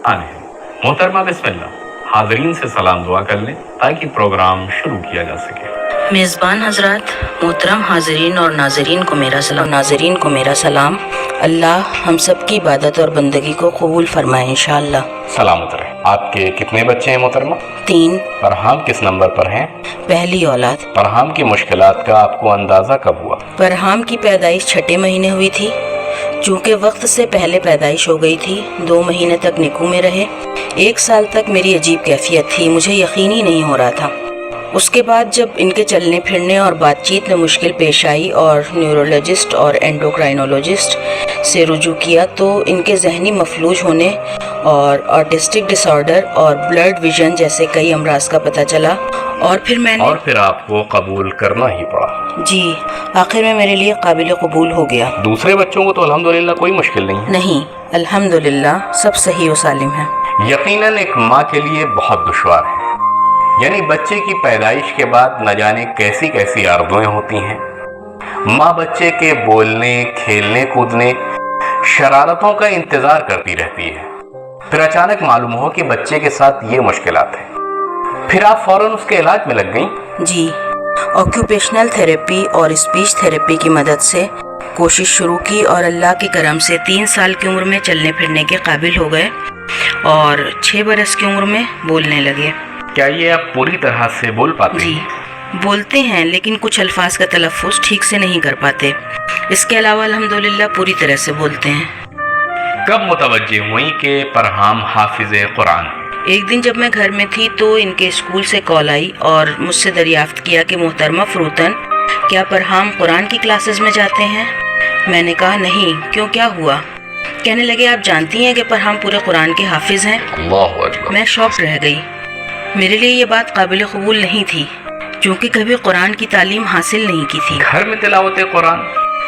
आने हैं। मोहतरमा बिस्मिल्लाह, हाजरीन से सलाम दुआ कर लें ताकि प्रोग्राम शुरू किया जा सके। मेज़बान हजरात, मोहतरम हाजरीन और नाजरीन को मेरा सलाम। अल्लाह हम सब की इबादत और बंदगी को कबूल फरमाए इंशाअल्लाह। सलामत रहे। आपके कितने बच्चे हैं मोहतरमा? 3। फरहाम किस नंबर पर हैं? पहली औलाद। फरहाम की मुश्किलात का आपको अंदाज़ा कब हुआ? फरहाम की पैदाइश 6 महीने हुई थी। चूँकि वक्त से पहले पैदाइश हो गई थी, 2 महीने तक निकू में रहे। 1 साल तक मेरी अजीब कैफियत थी, मुझे यकीन ही नहीं हो रहा था। उसके बाद जब इनके चलने फिरने और बातचीत में मुश्किल पेश आई और न्यूरोलॉजिस्ट और एंडोक्राइनोलॉजिस्ट से रुजू किया तो इनके जहनी मफलूज होने और ऑटिस्टिक डिसऑर्डर और ब्लड विजन जैसे कई अमराज का पता चला। और फिर आपको कबूल करना ही पड़ा। जी, आखिर में मेरे लिए काबिल कबूल हो गया। दूसरे बच्चों को तो अल्हम्दुलिल्लाह कोई मुश्किल नहीं है? नहीं, अल्हम्दुलिल्लाह सब सही और सालिम है। यकीनन एक माँ के लिए बहुत दुश्वार है, यानी बच्चे की पैदाइश के बाद न जाने कैसी कैसी आरज़ुएं होती हैं। माँ बच्चे के बोलने, खेलने, कूदने, शरारतों का इंतज़ार करती रहती है। फिर अचानक मालूम हो कि बच्चे के साथ ये मुश्किलात है, फिर आप फौरन उसके इलाज में लग गई? जी, ऑक्यूपेशनल थेरेपी और स्पीच थेरेपी की मदद से कोशिश शुरू की और अल्लाह के करम से 3 साल की उम्र में चलने फिरने के काबिल हो गए और 6 बरस की उम्र में बोलने लगे। क्या ये आप पूरी तरह से बोल पाते हैं? जी, बोलते हैं लेकिन कुछ अल्फाज का तलफ़ुज़ ठीक से नहीं कर पाते। इसके अलावा अल्हम्दुलिल्लाह पूरी तरह से बोलते हैं। कब मुतवज्जे हुई कि फरहाम हाफिज़े कुरान? एक दिन जब मैं घर में थी तो इनके स्कूल से कॉल आई और मुझसे दरियाफ्त किया कि मोहतरमा फ़रूतन, क्या फरहाम कुरान की क्लासेस में जाते हैं? मैंने कहा नहीं, क्यों, क्या हुआ? कहने लगे आप जानती हैं कि फरहाम पूरे कुरान के हाफिज़ हैं। अल्लाहु अकबर। मैं शॉक रह गई। मेरे लिए ये बात काबिल कबूल नहीं थी क्योंकि कभी कुरान की तालीम हासिल नहीं की थी। घर में तिलावत कुरान,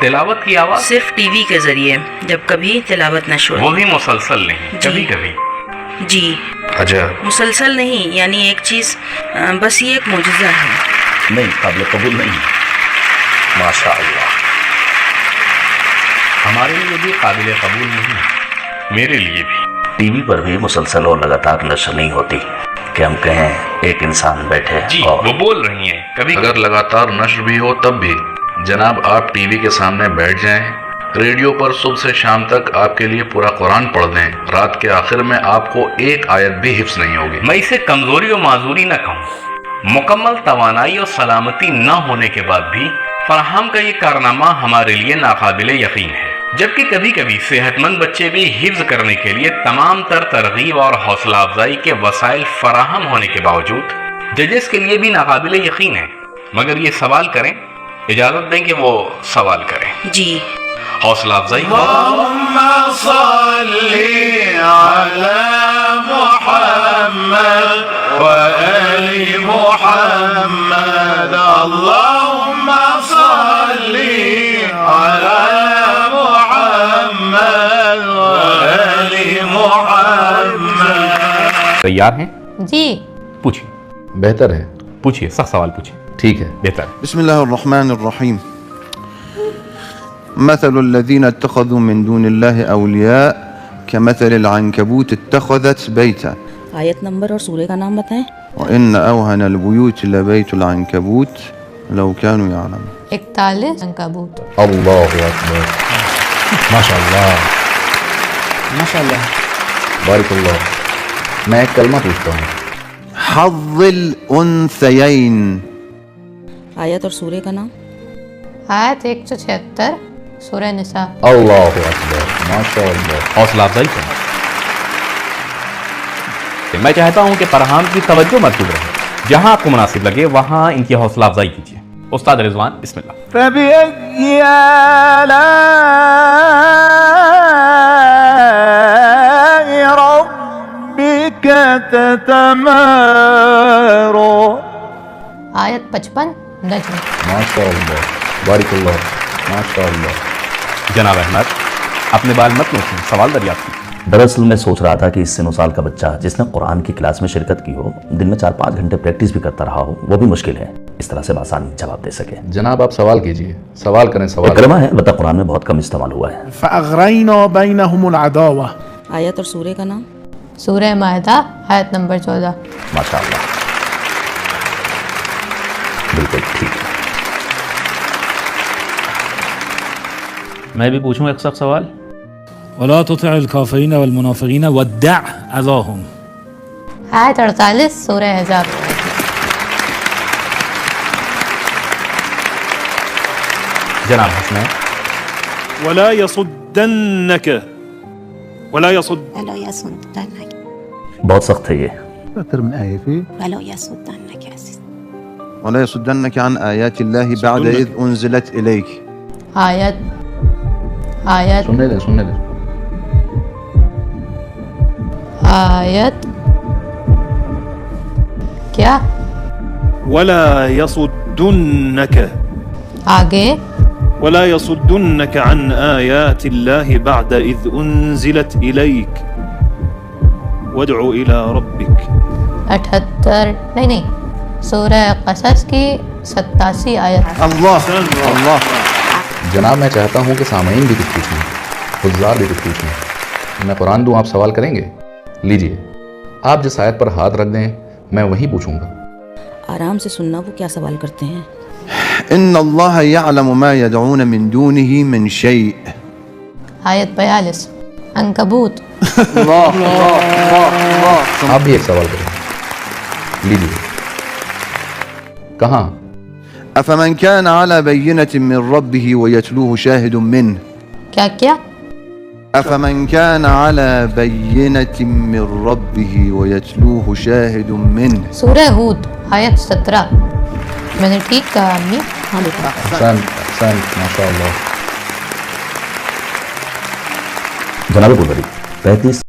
तिलावत की आवाज़ सिर्फ टीवी के ज़रिए, जब कभी तिलावत नशर, वो भी मुसलसल नहीं, कभी कभी। जी, अजब। मुसलसल नहीं, यानी एक चीज़, बस ये एक मोजज़ा है। नहीं, काबिल कबूल नहीं। माशाअल्लाह। हमारे लिए भी काबिल कबूल नहीं, मेरे लिए भी। टीवी पर भी मुसलसल और लगातार नशर नहीं होती कि हम कहें एक इंसान बैठे जी, और वो बोल रही हैं कभी। अगर लगातार नशर भी हो तब भी जनाब आप टीवी के सामने बैठ जाएं, रेडियो पर सुबह से शाम तक आपके लिए पूरा कुरान पढ़ दें, रात के आखिर में आपको एक आयत भी हिफ्स नहीं होगी। मैं इसे कमजोरी और माजूरी न कहूँ, मुकम्मल तवानाई और सलामती न होने के बाद भी फरहाम का ये कारनामा हमारे लिए नाकाबिल यकीन है। जबकि कभी कभी सेहतमंद बच्चे भी हिफ्ज करने के लिए तमाम तरगीब और हौसला अफजाई के वसाइल फराहम होने के बावजूद जजेस के लिए भी नाकाबिल यकीन है। मगर ये सवाल करें, इजाज़त दें कि वो सवाल करें। जी, हौसला अफजाई। तैयार हैं? जी। पूछिए। बेहतर है, पूछिए, सख्त सवाल पूछिए। ठीक है। बेहतर। बिस्मिल्लाहिर्रहमानिर्रहीम। मसलुल्लज़ीना इत्तख़ज़ू मिन दूनिल्लाहि औलिया कमसलिल अन्कबूत इत्तख़ज़त बैता। आयत नंबर और सूरे का नाम बताएं। व इन्न अवहनल बुयूत लबैतुल अन्कबूत लौ कानू यअलमून। 41 अन्कबूत। अल्लाहु अकबर। माशाअल्लाह माशाअल्लाह। बारिकल्लाह। मैं एक कलमा पूछता हूँ। हज़्ज़िल उन्सयैन। आयत और सूरे का नाम। आयत 176 सूरह निसा। अल्लाहु अकबर। माशाअल्लाह। हौसला अफजाई करें। मैं चाहता हूं कि फरहाम की तवज्जो मरकूज रहे, जहां आपको मुनासिब लगे वहां इनकी हौसला अफजाई कीजिए। उस्ताद रिजवान, बिस्मिल्लाह। फबिअय्यि आलाइ रब्बिका ततमारा। आयत 55 नज्म। माशाअल्लाह। बारिकल्लाह। माशाअल्लाह। जनाब अहमद, अपने बाल मत नोचें, सवाल दरियाफ्त कीजिए। दरअसल मैं सोच रहा था कि इस 9 साल का बच्चा जिसने कुरान की क्लास में शिरकत की हो, दिन में 4-5 घंटे प्रैक्टिस भी करता रहा हो, वो भी मुश्किल है इस तरह से आसानी जवाब दे सके। जनाब आप सवाल कीजिए, सवाल करें। सवाल कलमा है, बता कुरान में बहुत कम इस्तेमाल हुआ है। फअग़रैना बैनहुमुल अदावा। आयत और सूरे का नाम। سورہ مائدہ آیت نمبر 14. माशा अल्लाह, बिल्कुल ठीक. मैं भी पूछूं एक सख्त सवाल. ولا تطع الكافرين والمنافقين ودع أذاهم. آیت 48 سورہ احزاب. जनाब हसनैन. ولا يصدنك ولا يصدنك. बहुत सख्त है ये. أكثر من آية فيه. ولو يصدنك يا سيدي. ولا يصدنك عن آيات الله بعد إذ أنزلت إليك. آیت سننے دیں آیت کیا ولا يصدنك آگے ولا يصدنك عن آيات الله بعد إذ أنزلت إليك وادع إلى ربك. 78 نہیں سورہ قصص کی 87 آیت. الله الله. جناب میں چاہتا ہوں کہ سامعین بھی کچھ پوچھیں, حضار بھی کچھ پوچھیں. میں قرآن دوں, آپ سوال کریں گے؟ لیجئے, آپ جس آیت پر ہاتھ رکھ دیں میں وہی پوچھوں گا. آرام سے سننا, وہ کیا سوال کرتے ہیں. إن الله يعلم ما يدعون من دونه من شيء. آیت 42 عنکبوت. آپ بھی ایک سوال کریں. لیجئے, کہاں؟ أفمن كان على بينة من ربه ويتلوه شاهد منه. کیا أفمن كان على بينة من ربه ويتلوه شاهد منه. سورہ ہود آیت 17. میں نے ٹھیک کہا امی؟ ہاں بیٹا. احسن ماشاء اللہ. जनाब गुलबरी 35